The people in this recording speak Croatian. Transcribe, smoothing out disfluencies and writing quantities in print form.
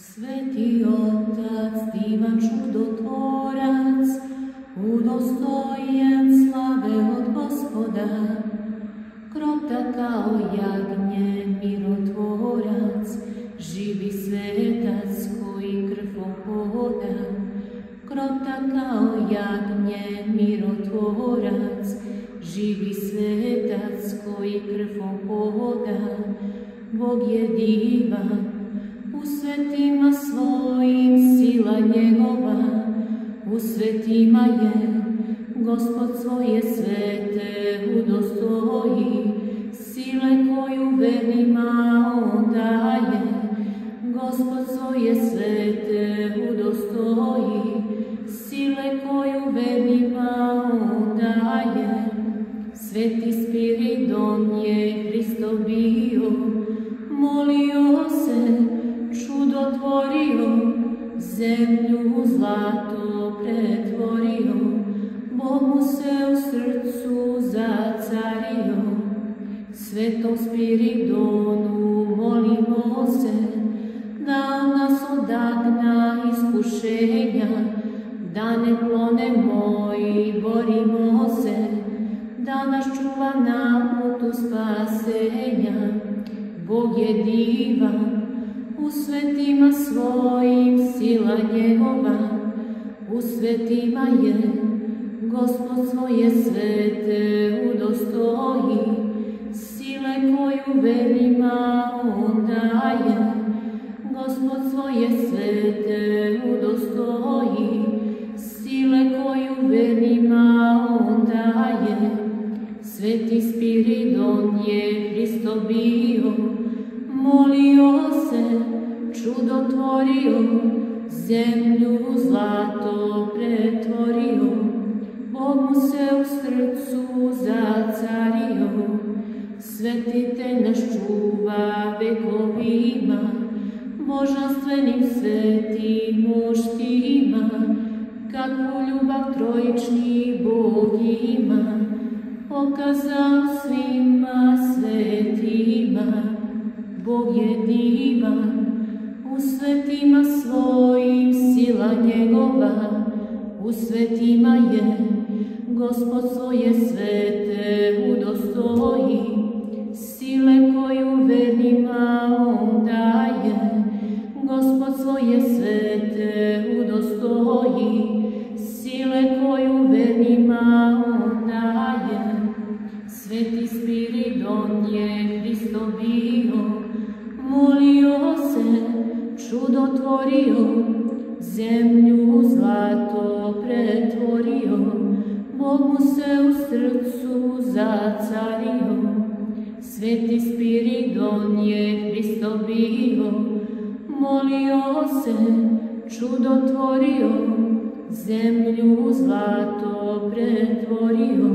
Sveti Otac, divan čudotvorac, udostojen slave od Gospoda, krotak kao jagnje, mirotvorac, živi svetac koji krv ohoda. Krotak kao jagnje, mirotvorac, živi svetac koji krv ohoda. Bog je divan, u svetima svojim sila njegova, u svetima je Gospod svoje svete udostoji, sile koju vernima on daje. Gospod svoje svete udostoji, sile koju vernima on daje. Sveti Spiridon je Hristo bio, molio se, čudotvorio, zemlju u zlato pretvorio, Bog mu se u srcu zacario. Svetom Spiridonu molimo se, da nas odagna iskušenja, da ne klonemo i borimo se, da nas čuva na putu spasenja. Bog je divan, u svetima svojim sila njegova, u svetima je Gospod svoje svete udostoji, sile koju vernima on daje. Gospod svoje svete udostoji, sile koju vernima on daje. Sveti Spiridon je Hristo bio, molio se, čudotvorio, zemlju u zlato pretvorio, Bog mu se u srcu zacario. Svetitelj nas čuva vekovima, božanstvenim svetim muštima, kakvu ljubav trojični Bog ima, pokazao svima svetima. Bog je divan, u svetima svojim sila njegova, u svetima je Gospod svoje svete udostoji, sile koju vernima on daje. Gospod svoje svete udostoji, sile koju vernima on daje. Sveti Spiridon je Hristo bio, molio se, čudotvorio, zemlju u zlato pretvorio, Bog mu se u srcu zacario. Sveti Spiridon je Hristo bio, molio se, čudotvorio, zemlju u zlato pretvorio,